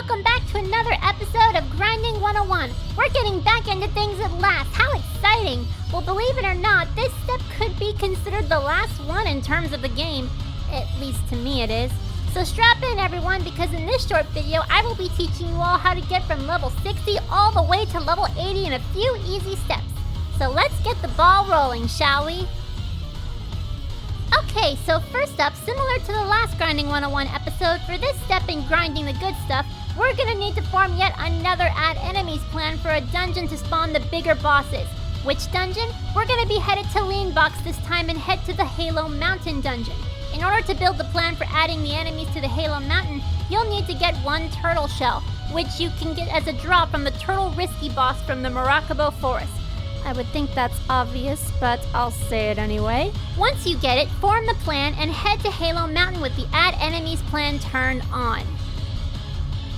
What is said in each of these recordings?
welcome back to another episode of Grinding 101. We're getting back into things at last. How exciting! Well, believe it or not, this step could be considered the last one in terms of the game. At least to me it is. So strap in everyone, because in this short video, I will be teaching you all how to get from level 60 all the way to level 80 in a few easy steps. So let's get the ball rolling, shall we? Okay, so first up, similar to the last Grinding 101 episode, for this step in grinding the good stuff, we're gonna need to form yet another add enemies plan for a dungeon to spawn the bigger bosses. Which dungeon? We're gonna be headed to Leanbox this time and head to the Halo Mountain dungeon. In order to build the plan for adding the enemies to the Halo Mountain, you'll need to get one turtle shell, which you can get as a drop from the Turtle Risky boss from the Maracaibo Forest. I would think that's obvious, but I'll say it anyway. Once you get it, form the plan and head to Halo Mountain with the Add Enemies plan turned on.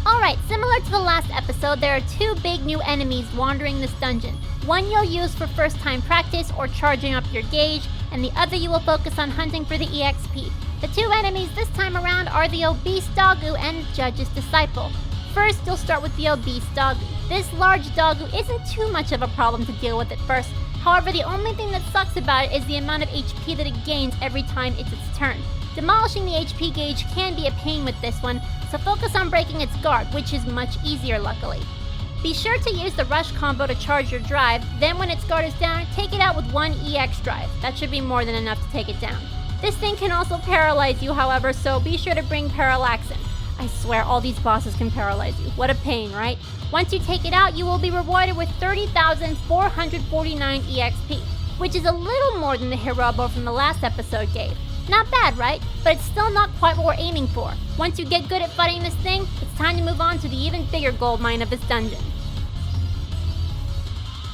Alright, similar to the last episode, there are two big new enemies wandering this dungeon. One you'll use for first time practice or charging up your gauge, and the other you will focus on hunting for the EXP. The two enemies this time around are the Obese dogu and Judge's Disciple. First, you'll start with the Obese dogu. This large dogu isn't too much of a problem to deal with at first. However, the only thing that sucks about it is the amount of HP that it gains every time it's its turn. Demolishing the HP gauge can be a pain with this one, so focus on breaking its guard, which is much easier luckily. Be sure to use the rush combo to charge your drive, then when its guard is down, take it out with one EX drive. That should be more than enough to take it down. This thing can also paralyze you, however, so be sure to bring Parallaxin. I swear all these bosses can paralyze you. What a pain, right? Once you take it out, you will be rewarded with 30,449 EXP, which is a little more than the Hirobo from the last episode gave. Not bad, right? But it's still not quite what we're aiming for. Once you get good at fighting this thing, it's time to move on to the even bigger gold mine of this dungeon.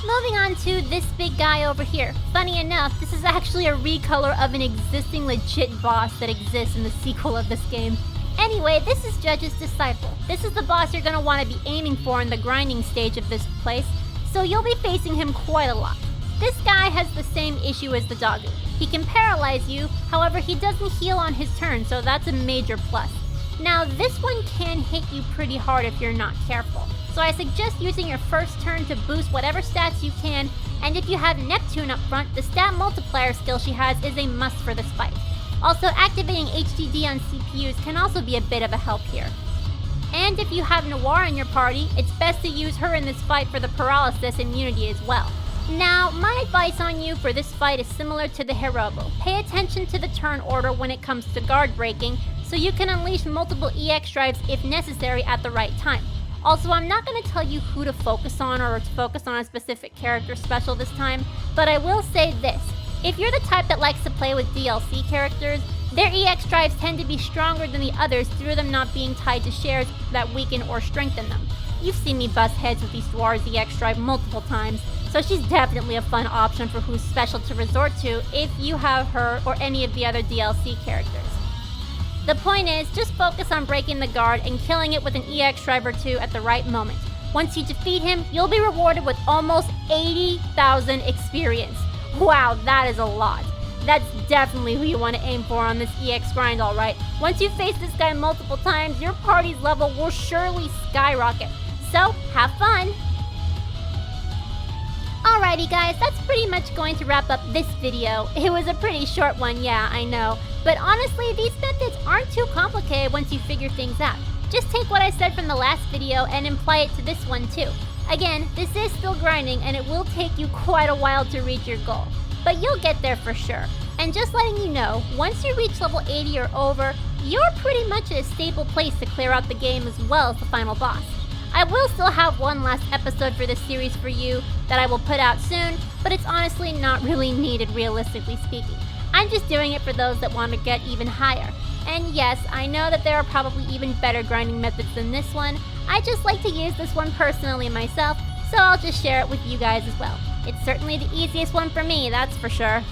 Moving on to this big guy over here. Funny enough, this is actually a recolor of an existing legit boss that exists in the sequel of this game. Anyway, this is Judge's Disciple. This is the boss you're going to want to be aiming for in the grinding stage of this place, so you'll be facing him quite a lot. This guy has the same issue as the dogu. He can paralyze you, however he doesn't heal on his turn, so that's a major plus. Now, this one can hit you pretty hard if you're not careful, so I suggest using your first turn to boost whatever stats you can, and if you have Neptune up front, the stat multiplier skill she has is a must for this fight. Also, activating HDD on CPUs can also be a bit of a help here. And if you have Noir in your party, it's best to use her in this fight for the paralysis immunity as well. Now, my advice on you for this fight is similar to the Hirobo. Pay attention to the turn order when it comes to guard breaking, so you can unleash multiple EX drives if necessary at the right time. Also, I'm not going to tell you who to focus on or to focus on a specific character special this time, but I will say this. If you're the type that likes to play with DLC characters, their EX drives tend to be stronger than the others due to them not being tied to shares that weaken or strengthen them. You've seen me bust heads with Estuar's EX drive multiple times, so she's definitely a fun option for who's special to resort to if you have her or any of the other DLC characters. The point is, just focus on breaking the guard and killing it with an EX drive or two at the right moment. Once you defeat him, you'll be rewarded with almost 80,000 experience. Wow, that is a lot. That's definitely who you want to aim for on this EX grind, alright? Once you face this guy multiple times, your party's level will surely skyrocket. So, have fun! Alrighty guys, that's pretty much going to wrap up this video. It was a pretty short one, yeah, I know. But honestly, these methods aren't too complicated once you figure things out. Just take what I said from the last video and apply it to this one too. Again, this is still grinding and it will take you quite a while to reach your goal. But you'll get there for sure. And just letting you know, once you reach level 80 or over, you're pretty much at a stable place to clear out the game as well as the final boss. I will still have one last episode for this series for you that I will put out soon, but it's honestly not really needed realistically speaking. I'm just doing it for those that want to get even higher. And yes, I know that there are probably even better grinding methods than this one. I just like to use this one personally myself, so I'll just share it with you guys as well. It's certainly the easiest one for me, that's for sure.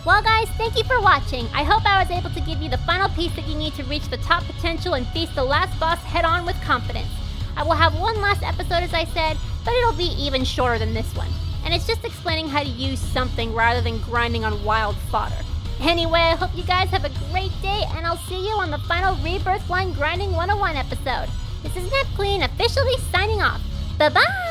Well guys, thank you for watching. I hope I was able to give you the final piece that you need to reach the top potential and face the last boss head on with confidence. I will have one last episode as I said, but it'll be even shorter than this one. And it's just explaining how to use something rather than grinding on wild fodder. Anyway, I hope you guys have a great day, and I'll see you on the final Birth1 Grinding 101 episode. This is NepQueen officially signing off. Bye-bye!